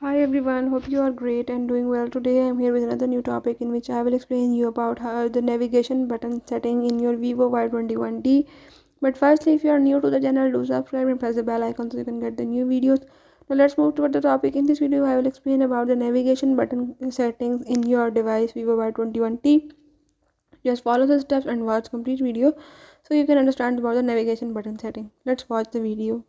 Hi everyone, hope you are great and doing well. Today I am here with another new topic in which I will explain you about how the navigation button setting in your Vivo Y21t. But firstly, if you are new to the channel, do subscribe and press the bell icon so you can get the new videos. Now let's move toward the topic. In this video, I will explain about the navigation button settings in your device Vivo Y21t. Just follow the steps and watch complete video so you can understand about the navigation button setting. Let's watch the video.